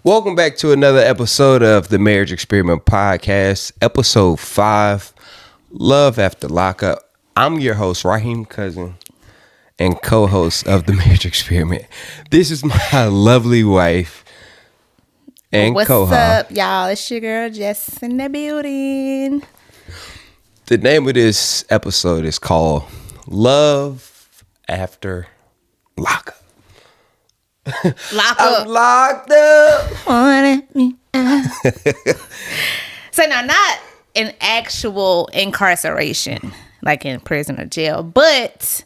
Welcome back to another episode of the Marriage Experiment Podcast, episode 5, Love After Lockup. I'm your host, Raheem Cousin, and co-host of the Marriage Experiment. This is my lovely wife and What's co-host. up, y'all? It's your girl, Jess, in the building. The name of this episode is called Love After Lockup. Lock I'm up. locked up. So now, not an actual incarceration, like in prison or jail, but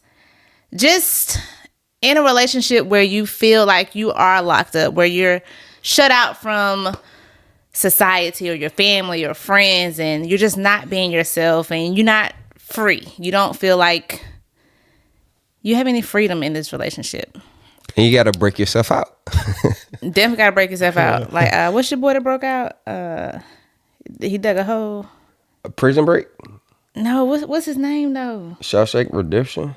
just in a relationship where you feel like you are locked up, where you're shut out from society or your family or friends, and you're just not being yourself, and you're not free. You don't feel like you have any freedom in this relationship. And you got to break yourself out. Definitely gotta break yourself out. Like, what's your boy that broke out? He dug a hole. A Prison Break? No, what's his name though? Shawshank Redemption?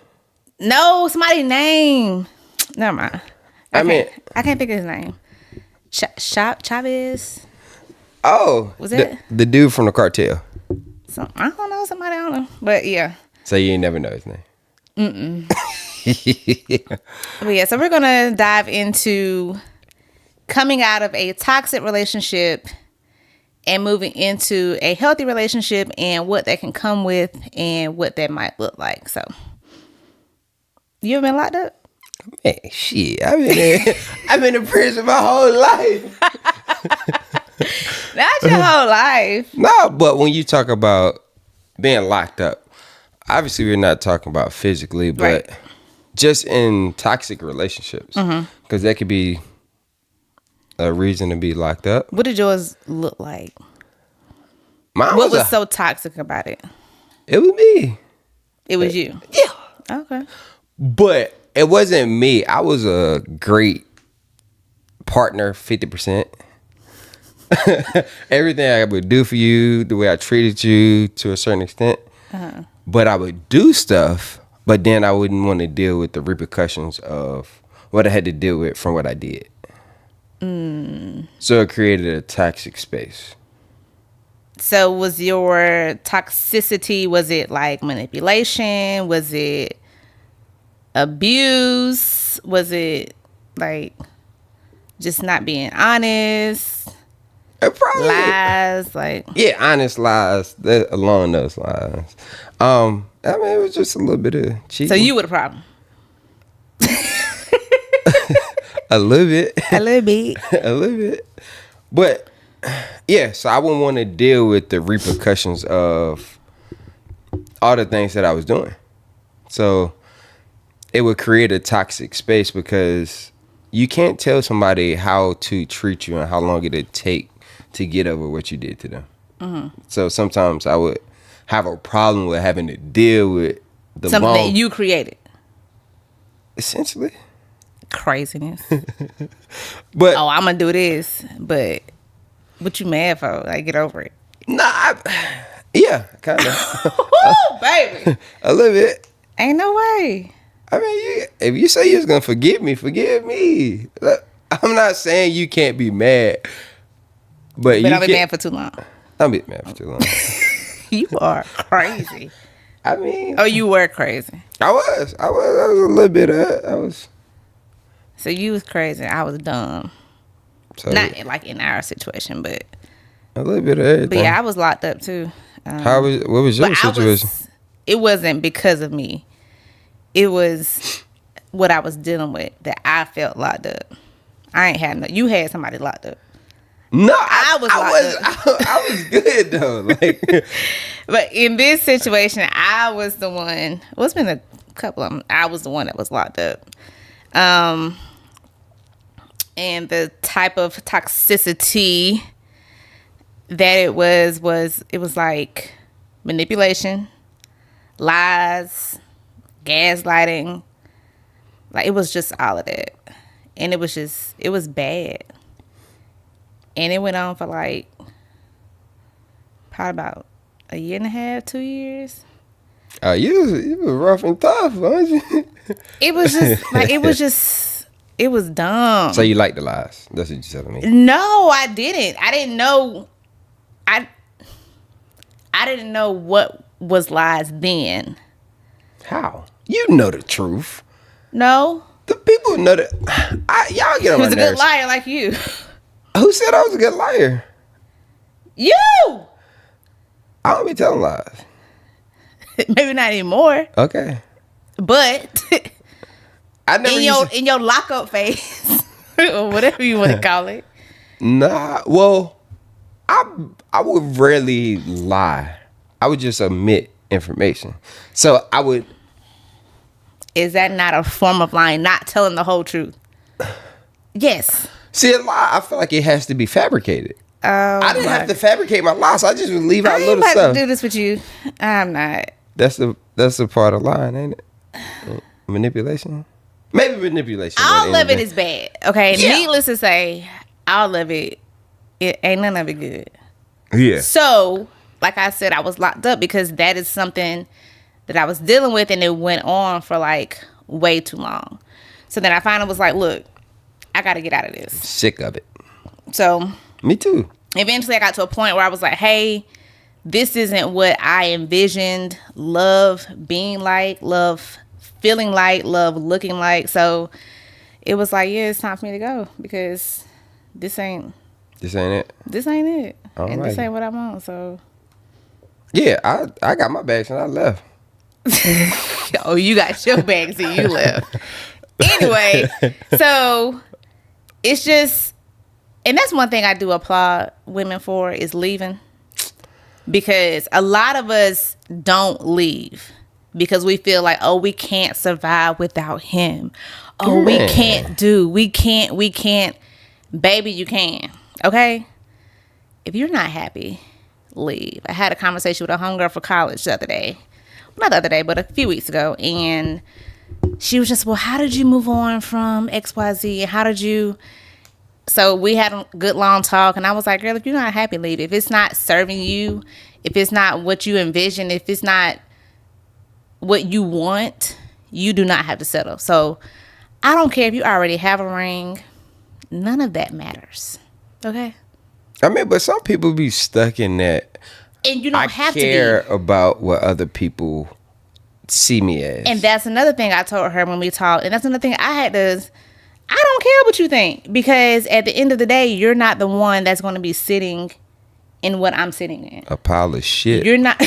No, somebody's name. Never mind. I can't think of his name. Chavez. Oh, Was it? The dude from the cartel. I don't know. Somebody I don't know. But yeah. So you ain't never know his name. But yeah, so we're gonna dive into coming out of a toxic relationship and moving into a healthy relationship and what that can come with and what that might look like. So, you ever been locked up? Man, shit, I've been in prison my whole life. Not your whole life. No, but when you talk about being locked up, obviously we're not talking about physically, but Right. just in toxic relationships, because that could be a reason to be locked up. What did yours look like? Mine What was a- so toxic about it? It was me. It was you. Yeah. Okay. But it wasn't me. I was a great partner, 50%. Everything I would do for you, the way I treated you to a certain extent. But I would do stuff, but then I wouldn't want to deal with the repercussions of what I had to deal with from what I did. So it created a toxic space. So was your toxicity, was it like manipulation? Was it abuse? Was it like just not being honest? It probably, Lies? Like, yeah, honest lies along those lines. I mean, it was just a little bit of cheating. so you were the problem. A little bit. A little bit. A little bit. But yeah, so I wouldn't want to deal with the repercussions of all the things that I was doing. So it would create a toxic space because you can't tell somebody how to treat you and how long it'd take to get over what you did to them. So sometimes I would have a problem with having to deal with the Something long, that you created. essentially. Craziness. But Oh, I'm gonna do this, but what you mad for? Like, get over it. yeah, kind of. Woo, baby. A little bit. Ain't no way. I mean, if you say you was gonna forgive me. I'm not saying you can't be mad, but you I've been can't. mad for too long. I've been mad for too long. You are crazy. I mean, Oh, you were crazy. I was a little bit. I was. So you was crazy. I was dumb. So Not like in our situation, but a little bit of everything. but yeah, I was locked up too. What was your But situation? it wasn't because of me. It was what I was dealing with that I felt locked up. I ain't had no. You had somebody locked up. No, I was I was good though. Like, But in this situation, I was the one. Well, it's been a couple of them. I was the one that was locked up. And the type of toxicity that it was like manipulation, lies, gaslighting. Like, it was just all of that. And it was bad. And it went on for like probably about a year and a half, 2 years. you was rough and tough, weren't you? It was just like, it was just It was dumb. So you like the lies? That's what you're telling me. No, I didn't. I didn't know. I didn't know what was lies then. How? You know the truth. No. The people know that. Y'all get on my He was a nerves. good liar like you. Who said I was a good liar? You. I don't be telling lies. Maybe not anymore. Okay. But I never in your lockup phase or whatever you want to call it. Nah. Well, I would rarely lie. I would just omit information. So I would. Is that not a form of lying? Not telling the whole truth? Yes. See, a lie, I feel like it has to be fabricated. Oh, I didn't have to fabricate my lie, so I just would leave out I ain't little about stuff. to do this with you. I'm not. That's the part of lying, ain't it? Manipulation? Maybe manipulation. All of it is bad. Okay. Yeah. Needless to say, all of it ain't none of it good. Yeah. So, like I said, I was locked up because that is something that I was dealing with, and it went on for like way too long. So then I finally was like, look, I got to get out of this. Sick of it. So Me too. eventually I got to a point where I was like, hey, this isn't what I envisioned love being like, love feeling like, love looking like. So it was like, yeah, it's time for me to go because this ain't it. This ain't it. All and right. this ain't what I want. So Yeah, I got my bags and I left. oh, you got your bags and you left. Anyway, so it's just, and that's one thing I do applaud women for is leaving, because a lot of us don't leave because we feel like, oh, we can't survive without him. Oh, we can't. Baby, you can. Okay? If you're not happy, leave. I had a conversation with a homegirl for college the other day. Not the other day, but a few weeks ago. And she was just, well, how did you move on from XYZ? And how did you... So we had a good long talk. And I was like, girl, if you're not happy, leave. If it's not serving you, if it's not what you envision, if it's not what you want, you do not have to settle. So I don't care if you already have a ring. None of that matters. Okay? I mean, but some people be stuck in that. And you don't have to care be. about what other people see me as. And that's another thing I told her when we talked. And that's another thing I don't care what you think. Because at the end of the day, you're not the one that's going to be sitting in what I'm sitting in. A pile of shit. You're not,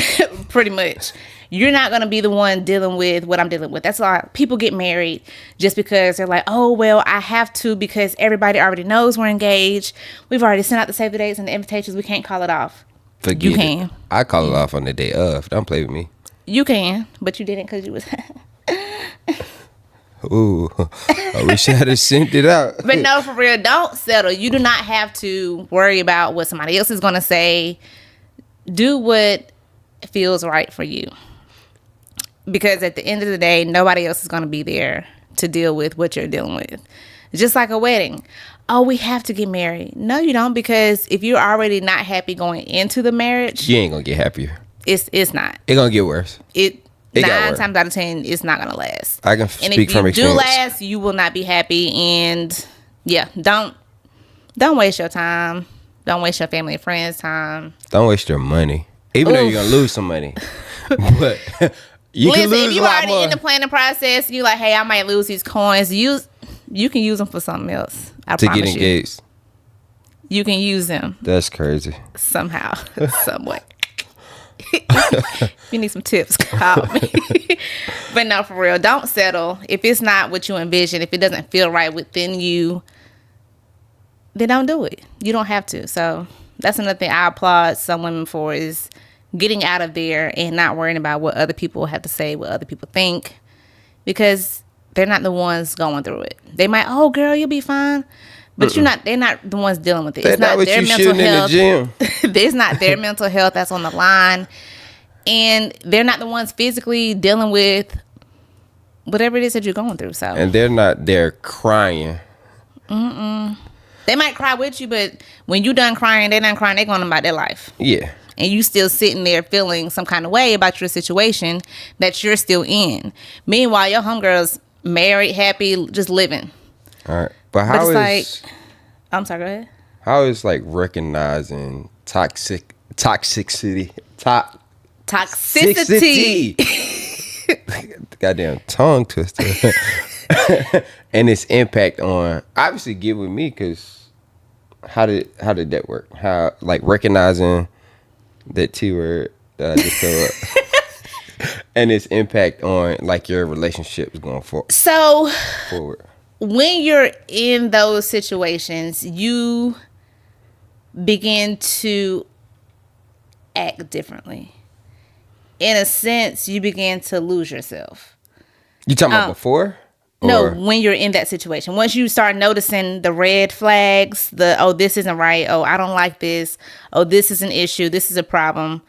pretty much. You're not going to be the one dealing with what I'm dealing with. That's why people get married just because they're like, oh, well, I have to because everybody already knows we're engaged. We've already sent out the save the dates and the invitations. We can't call it off. Forget you it. can. I call it off on the day of. Don't play with me. You can, but you didn't because you was... Ooh, I wish I had sent it out. But no, for real, don't settle. You do not have to worry about what somebody else is going to say. Do what feels right for you. Because at the end of the day, nobody else is going to be there to deal with what you're dealing with. Just like a wedding. Oh, we have to get married. No, you don't, because if you're already not happy going into the marriage, You ain't gonna get happier. it's not. It gonna get worse. It got 9 worse. times out of 10, it's not going to last. I can And speak if from you do experience. last, you will not be happy. And yeah, don't waste your time. Don't waste your family and friends' time. Don't waste your money, even though you're gonna lose some money. But you can Listen, lose if a you lot already more. in the planning process, you like, hey, I might lose these coins. You can use them for something else. I to promise get engaged. You can use them That's crazy. somehow, some way. If you need some tips, call me. But no, for real, don't settle. If it's not what you envision, if it doesn't feel right within you, then don't do it. You don't have to. So that's another thing I applaud some women for, is getting out of there and not worrying about what other people have to say, what other people think, because they're not the ones going through it. They might, oh girl, you'll be fine. But they're not the ones dealing with it. They're It's not not with their you mental shooting in the health. gym. It's not their mental health that's on the line. And they're not the ones physically dealing with whatever it is that you're going through. So And they're not there crying. they might cry with you, but when you done crying, they're going about their life. Yeah. And you still sitting there feeling some kind of way about your situation that you're still in. Meanwhile, your homegirl's married, happy, just living. All right. But But how it's is like, I'm sorry, go ahead. how is like recognizing toxicity Toxicity. goddamn tongue twister and its impact on obviously get with me because how did that work? How like recognizing that T word that I just told and its impact on like your relationships going So forward. when you're in those situations, you begin to act differently. In a sense, you begin to lose yourself. You talking about before? No, Or when you're in that situation. Once you start noticing the red flags, oh, this isn't right. Oh, I don't like this. Oh, this is an issue. This is a problem.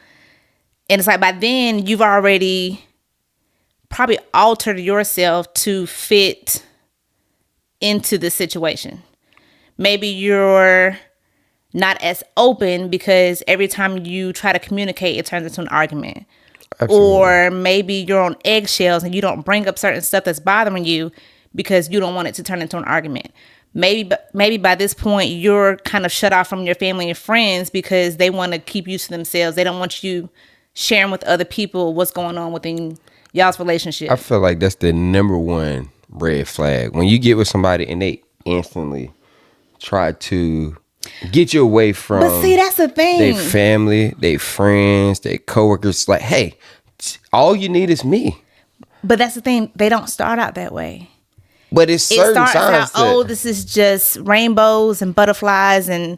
And it's like by then you've already probably altered yourself to fit into the situation. Maybe you're not as open because every time you try to communicate, it turns into an argument. absolutely. Or maybe you're on eggshells and you don't bring up certain stuff that's bothering you because you don't want it to turn into an argument. Maybe by this point you're kind of shut off from your family and friends because they want to keep you to themselves. They don't want you sharing with other people what's going on within y'all's relationship. I feel like that's the number one red flag. When you get with somebody and they instantly try to get you away from But see, that's the thing. their family, their friends, their coworkers. Like, hey, all you need is me. But that's the thing. They don't start out that way. But it's It certain starts out, signs that this is just rainbows and butterflies and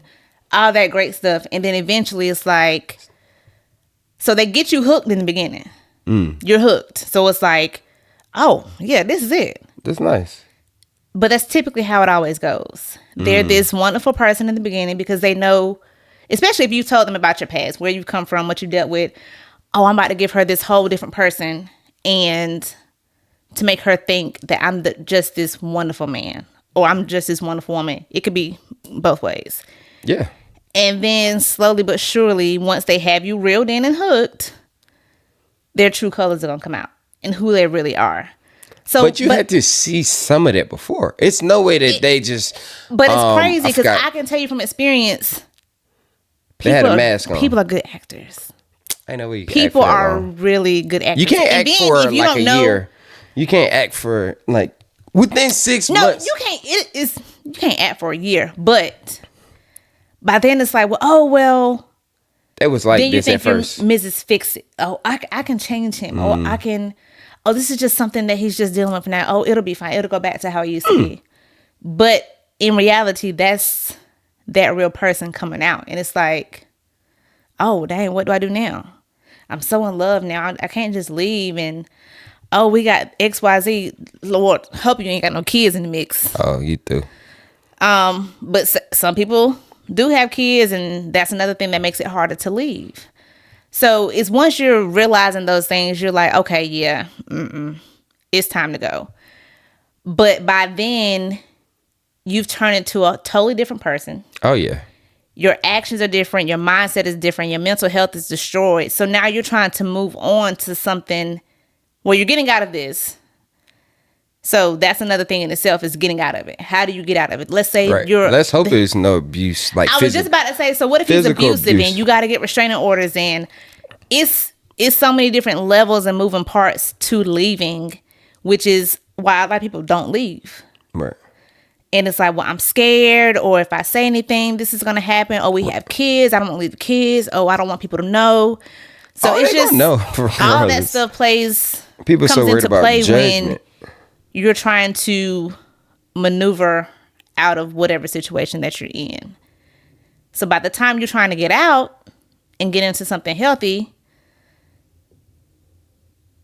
all that great stuff. And then eventually it's like, so they get you hooked in the beginning. You're hooked. So it's like, oh, yeah, this is it. that's nice. But that's typically how it always goes. They're this wonderful person in the beginning because they know, especially if you told them about your past, where you come from, what you dealt with. Oh, I'm about to give her this whole different person. And to make her think that I'm just this wonderful man or I'm just this wonderful woman. It could be both ways. Yeah. And then slowly but surely, once they have you reeled in and hooked, their true colors are going to come out and who they really are. So, But you had to see some of that before. It's no way that they just. But it's crazy because forgot. I can tell you from experience, They had a mask on. people are good actors. I know what you can People act for that are long. really good actors. You can't And act then for if you like don't a year. You can't act for like within 6 No, months. you can't. You can't act for a year, but by then it's like, well, It was like then you this at think you're first. Mrs. Fix It. Oh, I can change him. Oh, I can. Oh, this is just something that he's just dealing with now. Oh, it'll be fine. It'll go back to how it used to be. But in reality, that's that real person coming out, and it's like, oh, dang, what do I do now? I'm so in love now. I can't just leave and. Oh, we got XYZ. Lord, hope you ain't got no kids in the mix. Oh, you do. But some people do have kids, and that's another thing that makes it harder to leave. So it's once you're realizing those things, you're like, okay, yeah, it's time to go. But by then, you've turned into a totally different person. Oh yeah. Your actions are different. Your mindset is different. Your mental health is destroyed. So now you're trying to move on to something. Well, you're getting out of this. So that's another thing in itself is getting out of it. How do you get out of it? Let's say Let's hope there's no abuse. Like I was just about to say, so what if he's physical abusive abuse. and you got to get restraining orders and it's so many different levels and moving parts to leaving, which is why a lot of people don't leave. Right. And it's like, well, I'm scared, or if I say anything, this is going to happen. Or we have kids. I don't want to leave the kids. Oh, I don't want people to know. So it's just no. all that stuff People comes so worried into about play judgment. when you're trying to maneuver out of whatever situation that you're in. So by the time you're trying to get out and get into something healthy,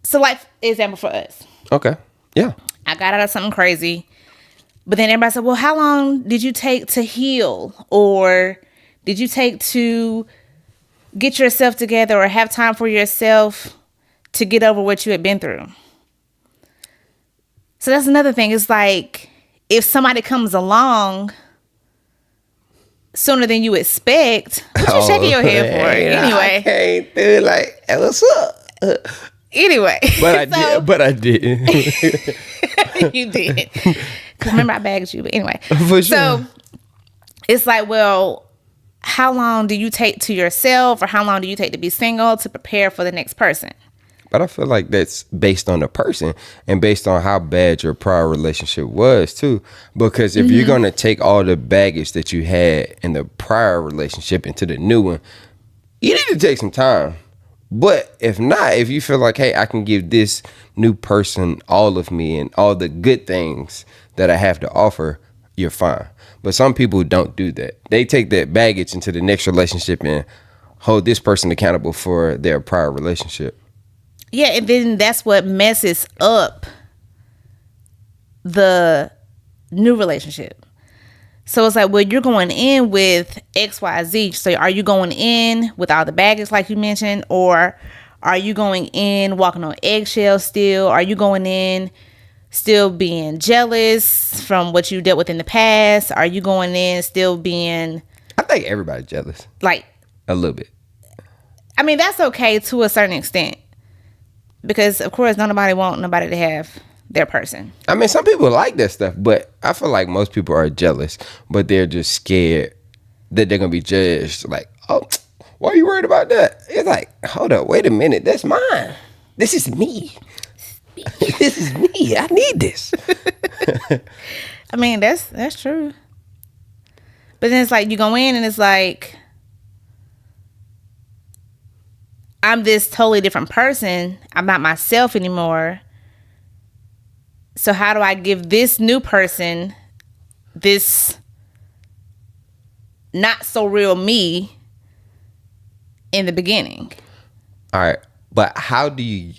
so like example for us. Okay. Yeah. I got out of something crazy, but then everybody said, well, how long did you take to heal? Or did you take to get yourself together or have time for yourself to get over what you had been through? So that's another thing. It's like if somebody comes along sooner than you expect, what you shaking your head for? Anyway. I came through like, hey, what's up? Anyway. But I did. You did. Because remember, I bagged you. But anyway. For sure. So it's like, well, how long do you take to yourself, or how long do you take to be single to prepare for the next person? But I feel like that's based on the person and based on how bad your prior relationship was too. Because if you're going to take all the baggage that you had in the prior relationship into the new one, you need to take some time. But if not, if you feel like, hey, I can give this new person all of me and all the good things that I have to offer, you're fine. But some people don't do that. They take that baggage into the next relationship and hold this person accountable for their prior relationship. Yeah, and then that's what messes up the new relationship. So it's like, well, you're going in with XYZ. So are you going in with all the baggage like you mentioned? Or are you going in walking on eggshells still? Are you going in still being jealous from what you dealt with in the past? Are you going in still being... I think everybody's jealous. Like... A little bit. I mean, that's okay to a certain extent. Because, of course, nobody want nobody to have their person. I mean, some people like that stuff, but I feel like most people are jealous, but they're just scared that they're going to be judged. Like, oh, why are you worried about that? It's like, hold up, wait a minute. That's mine. This is me. This is me. I need this. I mean, that's true. But then it's like, you go in and it's like, I'm this totally different person. I'm not myself anymore. So how do I give this new person this not so real me in the beginning? All right. But how do you,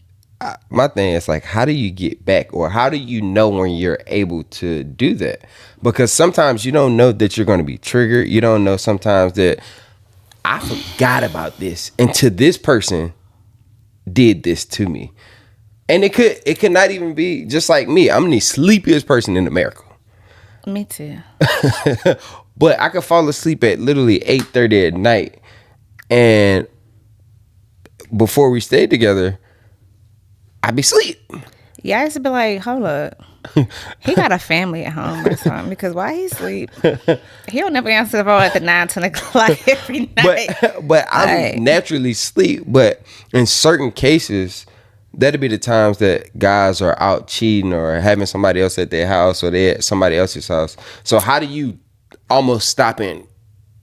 my thing is like, how do you get back, or how do you know when you're able to do that? Because sometimes you don't know that you're going to be triggered. You don't know sometimes that I forgot about this until this person did this to me. And it could not even be just like me. I'm the sleepiest person in America. Me too. But I could fall asleep at literally 8:30 at night. And before we stayed together, I'd be asleep. Yeah, I used to be like, hold up. He got a family at home or something, because why he sleep? He'll never answer the phone at the 9, 10 o'clock every night. But I naturally sleep. But in certain cases, that'd be the times that guys are out cheating or having somebody else at their house, or they're at somebody else's house. So how do you almost stop and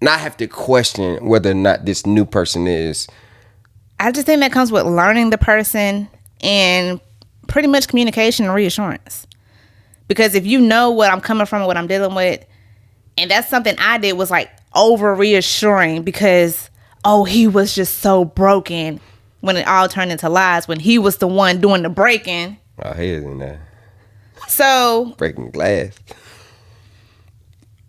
not have to question whether or not this new person is? I just think that comes with learning the person and pretty much communication and reassurance. Because if you know what I'm coming from and what I'm dealing with, and that's something I did, was like over reassuring, because, oh, he was just so broken, when it all turned into lies, when he was the one doing the breaking. Oh, he is in there. So Breaking glass.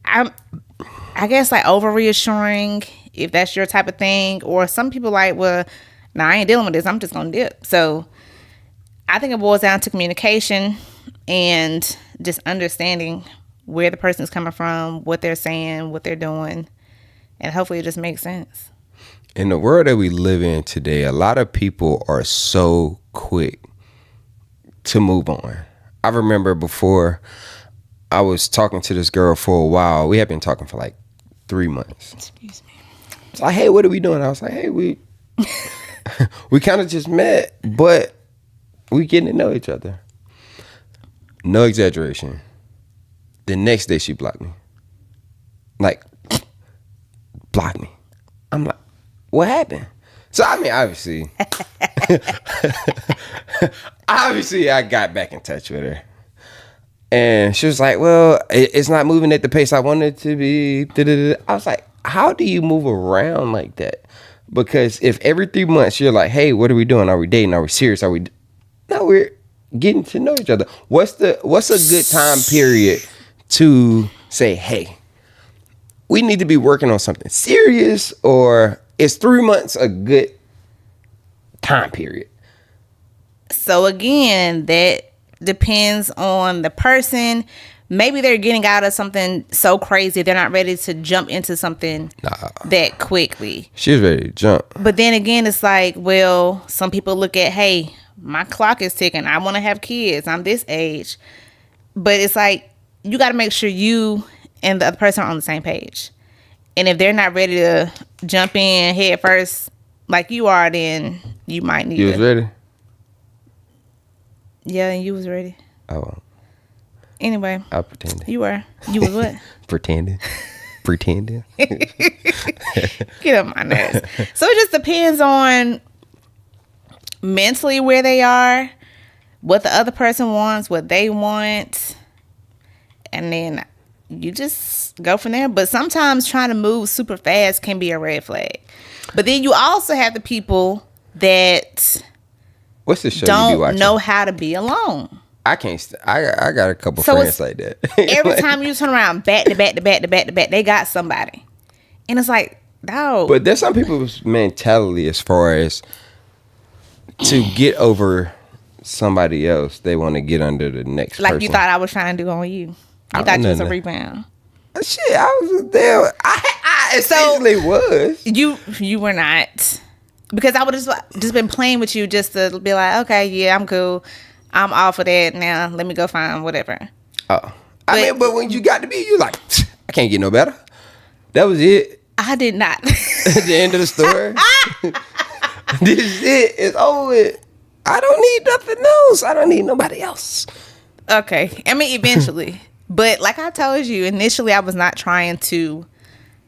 I guess like over reassuring, if that's your type of thing. Or some people like, well, nah, I ain't dealing with this, I'm just gonna dip. So I think it boils down to communication and just understanding where the person's coming from, what they're saying, what they're doing, and hopefully it just makes sense. In the world that we live in today, a lot of people are so quick to move on. I remember before, I was talking to this girl for a while. We had been talking for like 3 months. Excuse me. It's like, hey, what are we doing? I was like, hey, we kind of just met, but we getting to know each other. No exaggeration. The next day she blocked me. Like, blocked me. I'm like, what happened? So, I mean, obviously, I got back in touch with her. And she was like, well, it's not moving at the pace I wanted it to be. I was like, how do you move around like that? Because if every 3 months you're like, hey, what are we doing? Are we dating? Are we serious? No, we're getting to know each other. What's a good time period to say, hey, we need to be working on something serious? Or is 3 months a good time period? So again, that depends on the person. Maybe they're getting out of something so crazy they're not ready to jump into something that quickly. She was ready to jump. But then again, it's like, well, some people look at, hey, my clock is ticking. I want to have kids. I'm this age. But it's like, you got to make sure you and the other person are on the same page. And if they're not ready to jump in head first like you are, then you might need You was ready? Yeah, and you was ready. Oh. Anyway. I pretended. You were. You was what? Pretending. Get on my nerves. So it just depends on mentally where they are, what the other person wants, what they want, and then you just go from there. But sometimes trying to move super fast can be a red flag. But then you also have the people that What's the show you be don't watching? know how to be alone. I can't. I got a couple So friends it's like that. Every time you turn around, back to back to back to back to back, they got somebody, and it's like, no. But there's some people's mentality as far as to get over somebody else, they want to get under the next Like person. you thought I was trying to do on you. You thought you was a rebound. Shit, I was there. I essentially was. You were not, because I would have just been playing with you just to be like, okay, yeah, I'm cool. I'm off of that now. Let me go find whatever. Oh, but when you got to be, you like, I can't get no better. That was it. I did not. At the end of the story, this is it. It's over with. I don't need nothing else. I don't need nobody else. Okay, I mean eventually, but like I told you initially, I was not trying to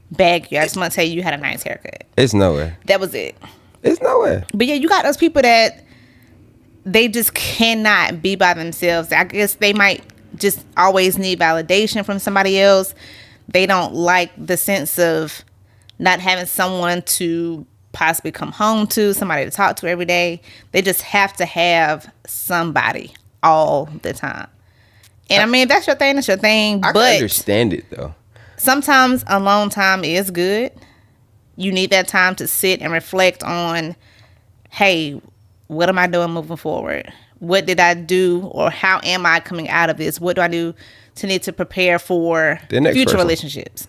bag you. I just want to tell you had a nice haircut. It's nowhere. That was it. It's nowhere. But yeah, you got those people that they just cannot be by themselves. I guess they might just always need validation from somebody else. They don't like the sense of not having someone to possibly come home to, somebody to talk to every day. They just have to have somebody all the time. And I mean, if that's your thing, that's your thing. I can understand it though. Sometimes alone time is good. You need that time to sit and reflect on, hey, what am I doing moving forward? What did I do, or how am I coming out of this? What do I do to need to prepare for future relationships?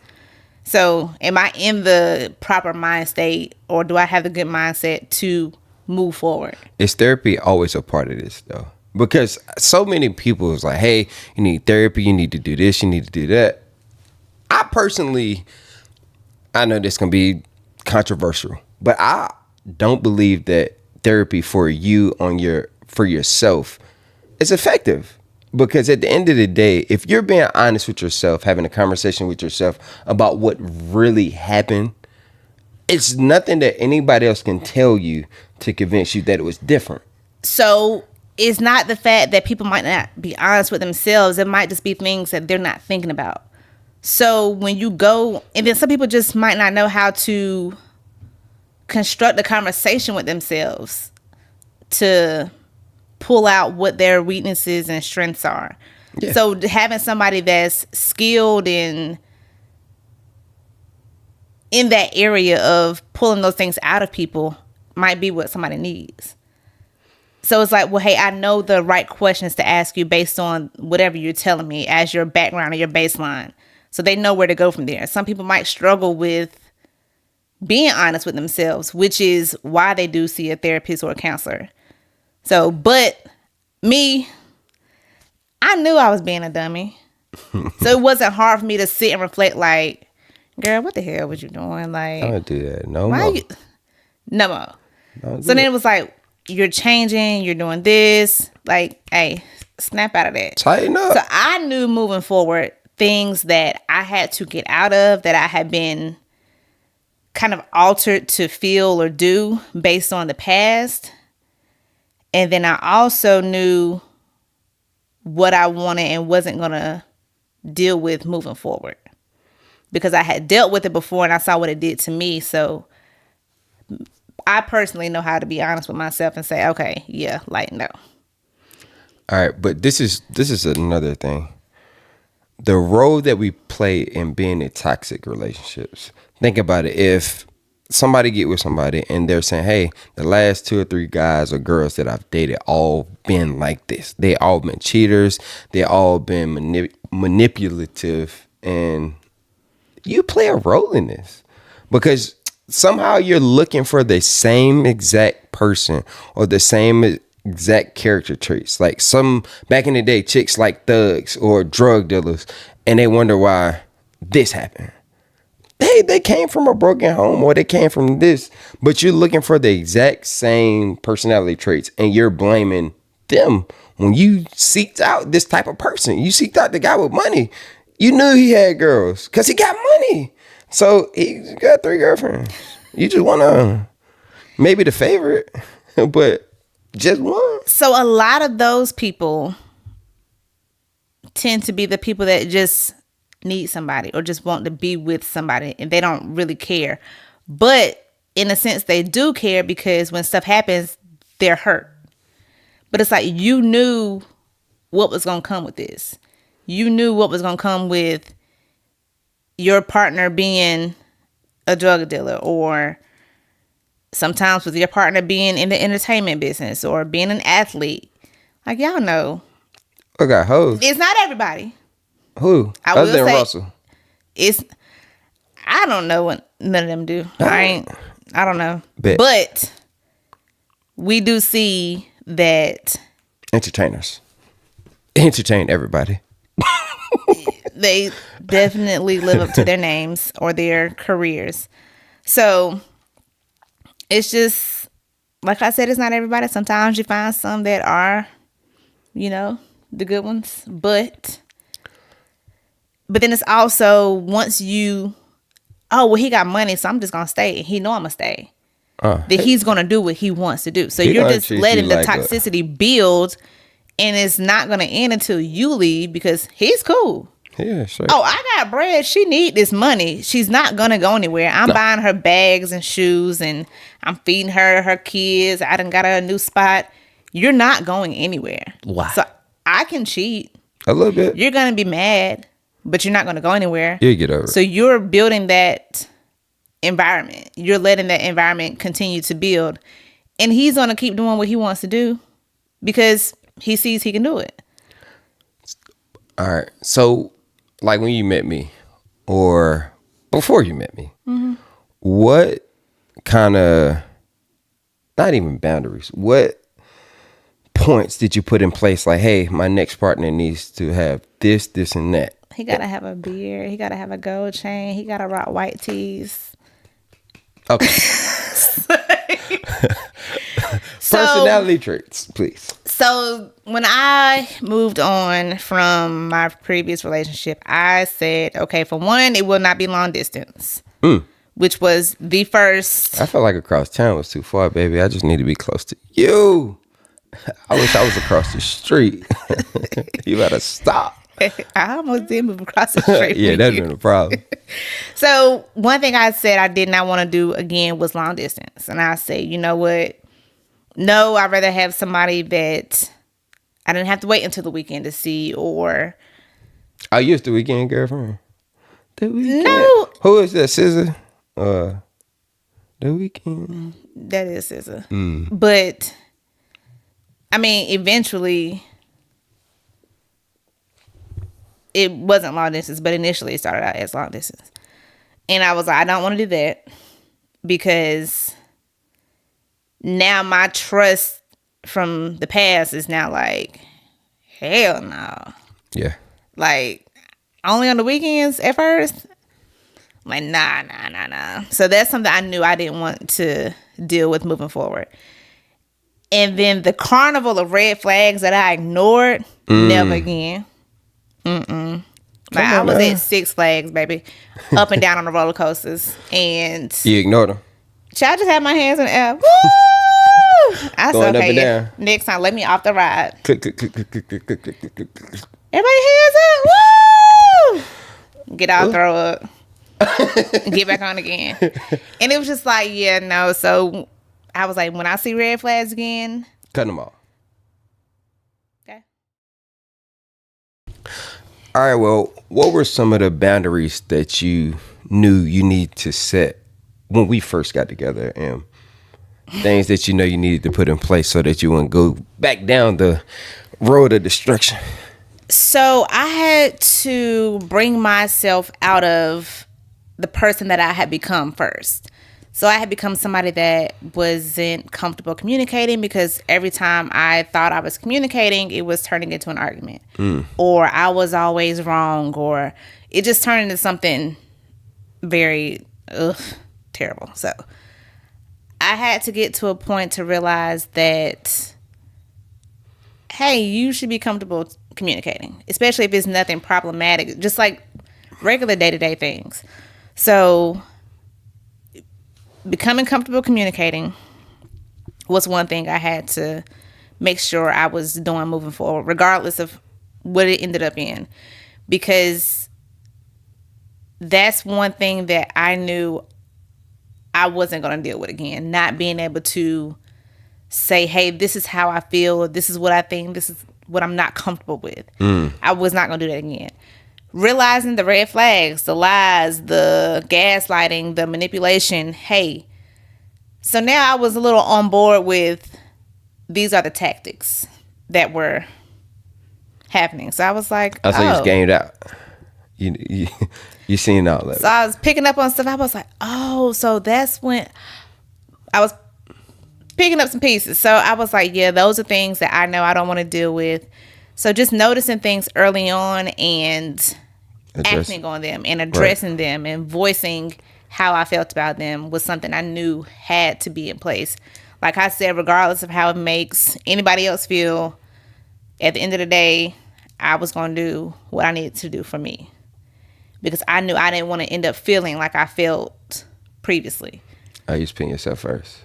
So am I in the proper mind state, or do I have the good mindset to move forward? Is therapy always a part of this though? Because so many people is like, hey, you need therapy, you need to do this, you need to do that. I personally, I know this can be controversial, but I don't believe that therapy for yourself is effective. Because at the end of the day, if you're being honest with yourself, having a conversation with yourself about what really happened, it's nothing that anybody else can tell you to convince you that it was different. So it's not the fact that people might not be honest with themselves. It might just be things that they're not thinking about. So when you go, and then some people just might not know how to construct a conversation with themselves to pull out what their weaknesses and strengths are. Yeah. So having somebody that's skilled in that area of pulling those things out of people might be what somebody needs. So it's like, well, hey, I know the right questions to ask you based on whatever you're telling me as your background or your baseline. So they know where to go from there. Some people might struggle with being honest with themselves, which is why they do see a therapist or a counselor. So, but me, I knew I was being a dummy. So it wasn't hard for me to sit and reflect like, girl, what the hell was you doing? Like, I don't do that no more. No more. So then it was like, you're changing, you're doing this. Like, hey, snap out of that. Tighten up. So I knew moving forward things that I had to get out of, that I had been kind of altered to feel or do based on the past. And then I also knew what I wanted and wasn't going to deal with moving forward, because I had dealt with it before and I saw what it did to me. So I personally know how to be honest with myself and say, okay, yeah, like, no. All right. But this is another thing. The role that we play in being in toxic relationships. Think about it. If somebody get with somebody and they're saying, hey, the last 2 or 3 guys or girls that I've dated all been like this. They all been cheaters. They all been manipulative. And you play a role in this because somehow you're looking for the same exact person or the same exact character traits. Like some back in the day, chicks like thugs or drug dealers, and they wonder why this happened. They came from a broken home or they came from this, but you're looking for the exact same personality traits and you're blaming them when you seeked out this type of person. You seeked out the guy with money. You knew he had girls because he got money. So he got 3 girlfriends. You just want to maybe the favorite, but just one. So a lot of those people tend to be the people that just need somebody or just want to be with somebody and they don't really care. But in a sense, they do care because when stuff happens, they're hurt. But it's like you knew what was going to come with this. You knew what was going to come with your partner being a drug dealer, or sometimes with your partner being in the entertainment business or being an athlete. Like, y'all know. I got hoes. It's not everybody. Who? Other than Russell. I don't know what none of them do. I don't know. Bet. But we do see that entertainers entertain everybody. They definitely live up to their names or their careers. So it's just, like I said, it's not everybody. Sometimes you find some that are, the good ones. But then it's also once you, he got money, so I'm just going to stay. And he know I'm going to stay. That he's going to do what he wants to do. So you're just letting the toxicity build, and it's not going to end until you leave because he's cool. Yeah, sure. Oh, I got bread. She need this money. She's not going to go anywhere. I'm buying her bags and shoes, and I'm feeding her kids. I done got her a new spot. You're not going anywhere. Wow. So I can cheat. A little bit. You're going to be mad, but you're not going to go anywhere. You get over it. So you're building that environment. You're letting that environment continue to build. And he's going to keep doing what he wants to do because he sees he can do it. All right. So, like when you met me or before you met me, what kind of, not even boundaries, what points did you put in place? Like, hey, my next partner needs to have this, this, and that. He got to have a beard. He got to have a gold chain. He got to rock white tees. Okay. Personality traits, please. So when I moved on from my previous relationship, I said, okay, for one, it will not be long distance, which was the first. I felt like across town was too far, baby. I just need to be close to you. I wish I was across the street. You better stop. I almost did move across the street. Yeah, that's been a problem. So one thing I said I did not want to do again was long distance. And I said, you know what? No, I'd rather have somebody that I didn't have to wait until the weekend to see, or. Oh, you was the weekend girlfriend? The weekend? No. Who is that, SZA? The Weeknd? That is SZA. But, I mean, eventually, it wasn't long distance, but initially it started out as long distance. And I was like, I don't want to do that because now my trust from the past is now like, hell no. Yeah. Like, only on the weekends at first? I'm like, nah. So that's something I knew I didn't want to deal with moving forward. And then the carnival of red flags that I ignored, never again. Like, I was at Six Flags, baby, up and down on the roller coasters, and you ignored them. I just had my hands in the air. Woo! I Going said, up okay, and down. next time, let me off the ride. Click. Everybody hands up. Woo! Get out, throw up. Get back on again. And it was just like, yeah, no. So I was like, when I see red flags again, cut them off. Okay. All right, well, what were some of the boundaries that you knew you need to set when we first got together, and things that you know you needed to put in place so that you wouldn't go back down the road of destruction? So I had to bring myself out of the person that I had become first. So I had become somebody that wasn't comfortable communicating because every time I thought I was communicating, it was turning into an argument. Or I was always wrong, or it just turned into something very terrible. So I had to get to a point to realize that, hey, you should be comfortable communicating, especially if it's nothing problematic, just like regular day-to-day things. So becoming comfortable communicating was one thing I had to make sure I was doing moving forward, regardless of what it ended up in, because that's one thing that I knew I wasn't going to deal with again. Not being able to say, hey, this is how I feel, this is what I think, this is what I'm not comfortable with. I was not going to do that again. Realizing the red flags, the lies, the gaslighting, the manipulation. Hey, so now I was a little on board with these are the tactics that were happening. So I was like, I thought you just gamed out. You seen all that. So I was picking up on stuff. I was like, oh, so that's when I was picking up some pieces. So I was like, yeah, those are things that I know I don't want to deal with. So just noticing things early on and acting on them and addressing them and voicing how I felt about them was something I knew had to be in place. Like I said, regardless of how it makes anybody else feel, at the end of the day, I was going to do what I needed to do for me. Because I knew I didn't want to end up feeling like I felt previously. Oh, you just putting yourself first.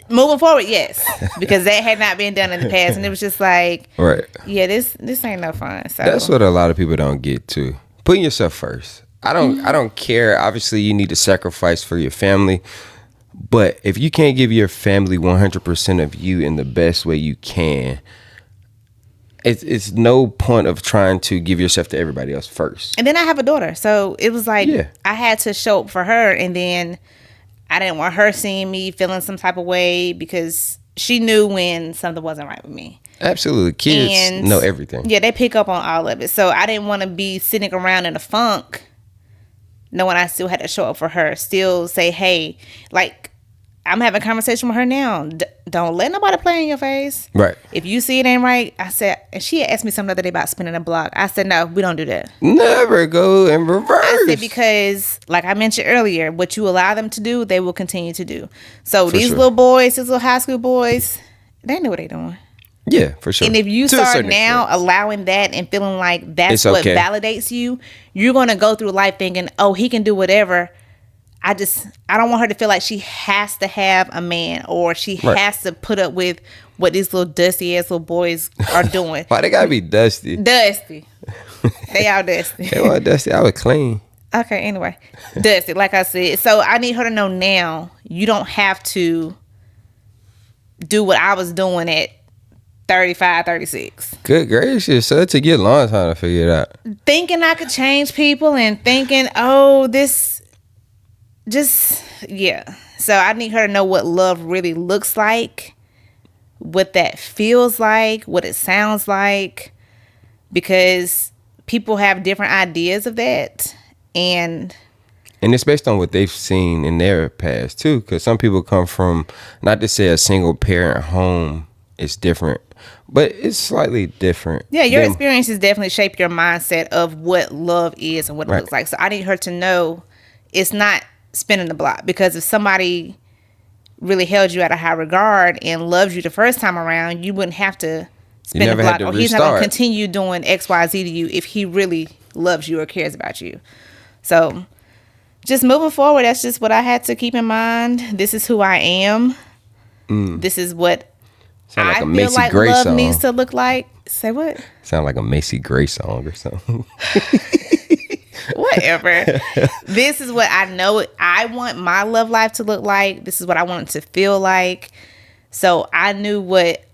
Moving forward, yes, because that had not been done in the past, and it was just like, right, yeah, this ain't no fun. So that's what a lot of people don't get to. Putting yourself first. I don't care. Obviously, you need to sacrifice for your family, but if you can't give your family 100% of you in the best way you can, it's no point of trying to give yourself to everybody else first. And then I have a daughter, so it was like I had to show up for her, and then I didn't want her seeing me feeling some type of way because she knew when something wasn't right with me. Absolutely. Kids know everything. Yeah, they pick up on all of it. So I didn't want to be sitting around in a funk knowing I still had to show up for her. Still say, hey, like, I'm having a conversation with her now. Don't let nobody play in your face. Right. If you see it ain't right, I said, and she had asked me something the other day about spinning a block. I said, no, we don't do that. Never go in reverse. I said, because like I mentioned earlier, what you allow them to do, they will continue to do. So these little boys, these little high school boys, they know what they're doing. Yeah, for sure. And if you start now allowing that and feeling like that's what validates you, you're going to go through life thinking, oh, he can do whatever. I don't want her to feel like she has to have a man or she has to put up with what these little dusty ass little boys are doing. Why they gotta be dusty? Dusty. They all dusty. They all dusty. I was clean. Okay, anyway. Dusty, like I said. So I need her to know now you don't have to do what I was doing at 35, 36. Good gracious. So it took you a long time to figure it out. Thinking I could change people and thinking, oh, this... So I need her to know what love really looks like, what that feels like, what it sounds like, because people have different ideas of that, and it's based on what they've seen in their past too, because some people come from, not to say a single parent home is different, but it's slightly different. Yeah, your experiences definitely shape your mindset of what love is and what it looks like. So I need her to know it's not spinning the block, because if somebody really held you at a high regard and loves you the first time around, you wouldn't have to spin the block, or he's not going to continue doing XYZ to you if he really loves you or cares about you. So just moving forward, that's just what I had to keep in mind. This is who I am. This is what I feel like love needs to look like. Say what? Sound like a Macy Gray song or something. Whatever. This is what I know I want my love life to look like. This is what I want it to feel like. So I knew what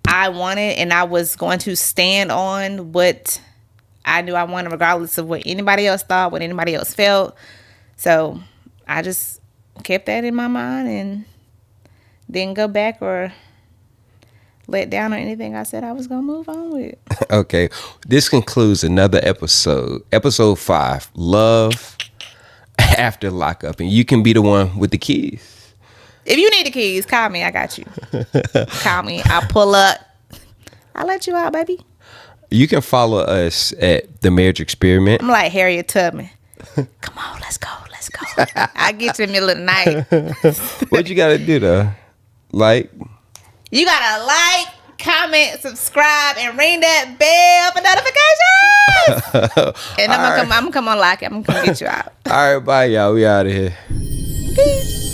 I wanted, and I was going to stand on what I knew I wanted, regardless of what anybody else thought, what anybody else felt. So I just kept that in my mind and didn't go back or let down on anything I said I was going to move on with. Okay. This concludes another episode. Episode 5, Love After Lockup, and you can be the one with the keys. If you need the keys, call me. I got you. Call me. I'll pull up. I'll let you out, baby. You can follow us at The Marriage Experiment. I'm like Harriet Tubman. Come on, let's go. Let's go. I'll get you in the middle of the night. What you got to do, though? Like? You got to like, comment, subscribe, and ring that bell for notifications. And I'm going to come on like it. I'm going to come get you out. All right, bye, y'all. We out of here. Peace.